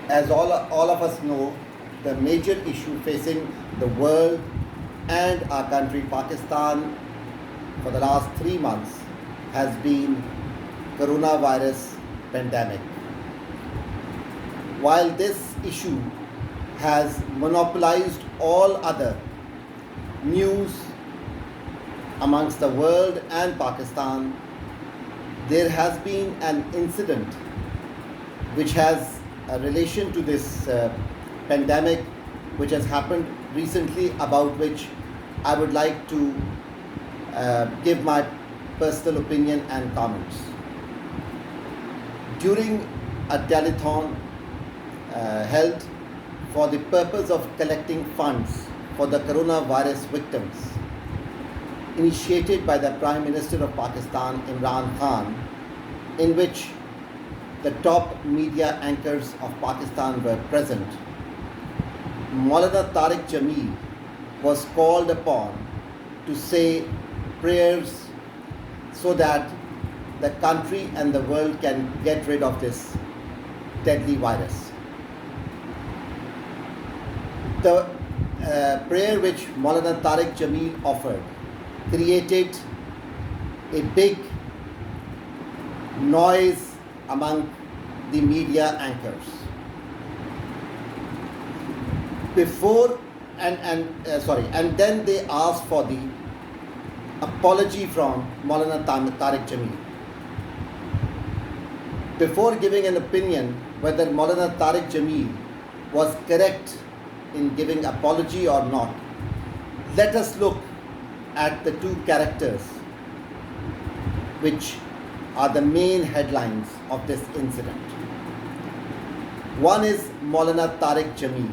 As all of us know, the major issue facing the world and our country, Pakistan, for the last 3 months has been coronavirus pandemic. While this issue has monopolized all other news amongst the world and Pakistan, there has been an incident which has a relation to this pandemic which has happened recently, about which I would like to give my personal opinion and comments. During a telethon held for the purpose of collecting funds for the coronavirus victims, initiated by the Prime Minister of Pakistan, Imran Khan, in which the top media anchors of Pakistan were present, Maulana Tariq Jameel was called upon to say prayers so that the country and the world can get rid of this deadly virus. The prayer which Maulana Tariq Jameel offered created a big noise among the media anchors. And then they asked for the apology from Maulana Tariq Jameel. Before giving an opinion whether Maulana Tariq Jameel was correct in giving apology or not, let us look at the two characters which are the main headlines of this incident. One is Maulana Tariq Jameel.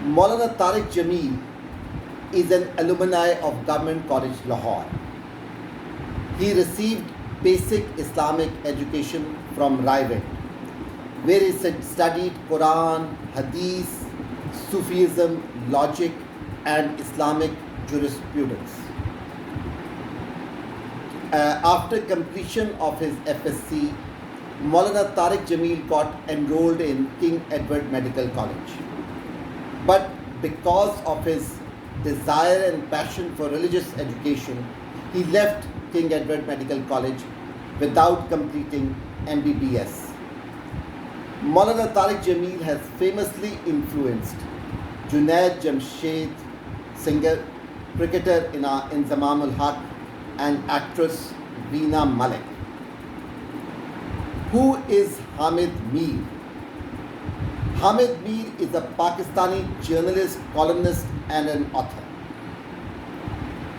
Maulana Tariq Jameel is an alumni of Government College Lahore. He received basic Islamic education from Raiwind, where he studied Quran, Hadith, Sufism, logic and Islamic jurisprudence. After completion of his FSc, Maulana Tariq Jameel got enrolled in King Edward Medical College. But because of his desire and passion for religious education, he left King Edward Medical College without completing MBBS. Maulana Tariq Jameel has famously influenced Junaid Jamshed, singer, cricketer Inzamam ul Haq, and actress Veena Malik. Who is Hamid Mir? Hamid Mir is a Pakistani journalist, columnist and an author.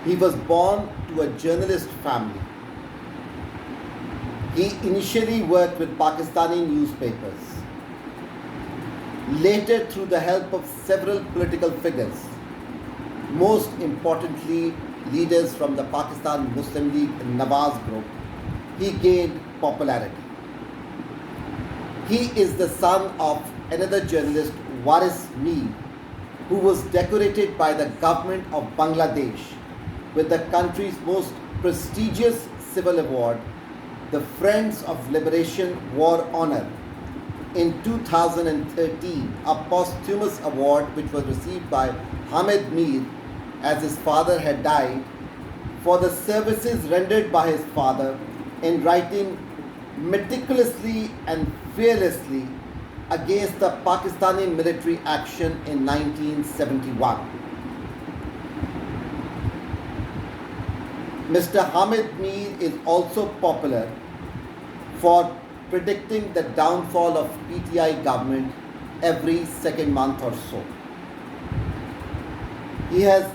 He was born to a journalist family. He initially worked with Pakistani newspapers. Later, through the help of several political figures, most importantly leaders from the Pakistan Muslim League Nawaz group, he gained popularity. He is the son of another journalist, Waris Mir, who was decorated by the government of Bangladesh with the country's most prestigious civil award, the Friends of Liberation War Honour, in 2013, a posthumous award which was received by Hamid Mir, as his father had died, for the services rendered by his father in writing meticulously and fearlessly against the Pakistani military action in 1971. Mr. Hamid Mir is also popular for predicting the downfall of PTI government every second month or so. He has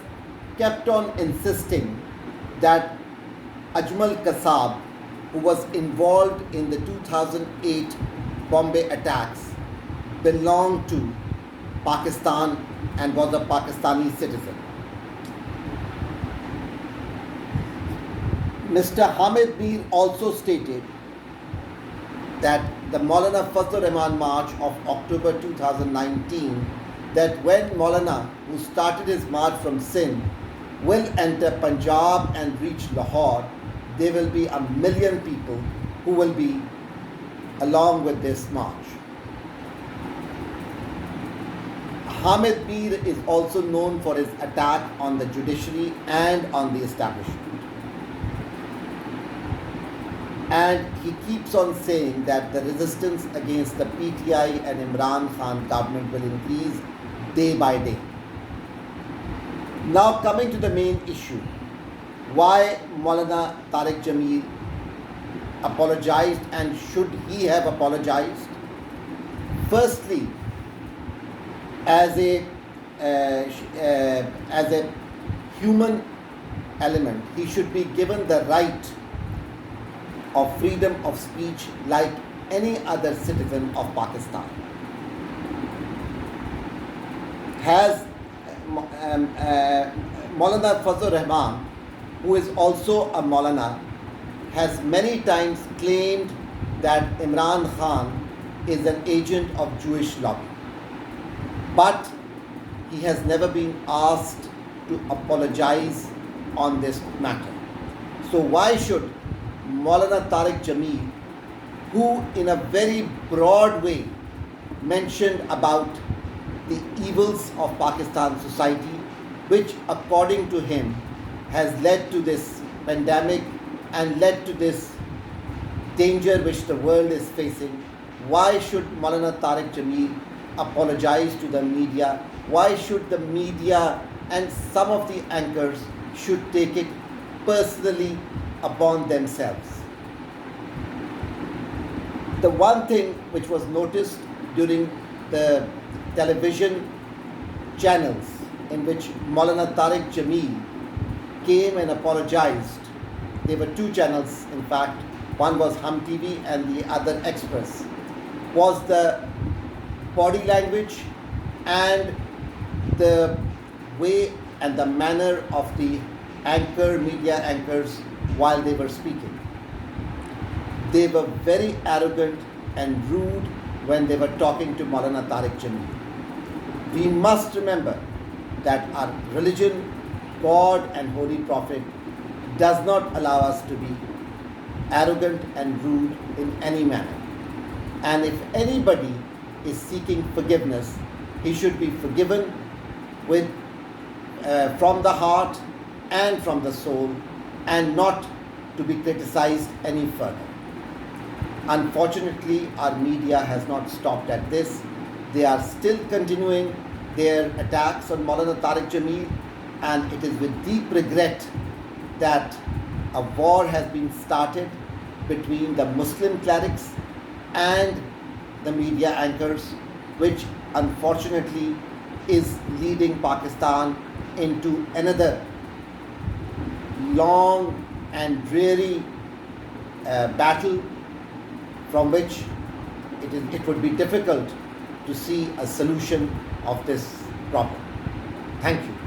kept on insisting that Ajmal Kasab, who was involved in the 2008 Bombay attacks, belonged to Pakistan and was a Pakistani citizen. Mr. Hamid Mir also stated that the Maulana Fazlur Rahman March of October 2019, that when Maulana, who started his march from Sindh, will enter Punjab and reach Lahore, there will be 1 million people who will be along with this march. Hamid Mir is also known for his attack on the judiciary and on the establishment. And he keeps on saying that the resistance against the PTI and Imran Khan government will increase day by day. Now coming to the main issue, why Maulana Tariq Jamil apologized, and should he have apologized? Firstly, as a human element, he should be given the right of freedom of speech like any other citizen of Pakistan. Has Maulana Fazlur Rahman, who is also a Maulana, has many times claimed that Imran Khan is an agent of Jewish lobby. But he has never been asked to apologize on this matter. So why should Maulana Tariq Jamil, who in a very broad way mentioned about the evils of Pakistan society, which according to him has led to this pandemic and led to this danger which the world is facing, why should Maulana Tariq Jamil apologize to the media? Why should the media and some of the anchors should take it personally upon themselves? The one thing which was noticed during the television channels in which Maulana Tariq Jamil came and apologized, there were two channels in fact, one was Hum TV and the other Express, was the body language and the way and the manner of the media anchors while they were speaking. They were very arrogant and rude when they were talking to Maulana Tariq Jamil. We must remember that our religion, God and Holy Prophet does not allow us to be arrogant and rude in any manner. And if anybody is seeking forgiveness, he should be forgiven with from the heart and from the soul, and not to be criticized any further. Unfortunately, our media has not stopped at this. They are still continuing their attacks on Maulana Tariq Jamil, and it is with deep regret that a war has been started between the Muslim clerics and the media anchors, which unfortunately is leading Pakistan into another long and dreary battle from which it would be difficult to see a solution of this problem. Thank you.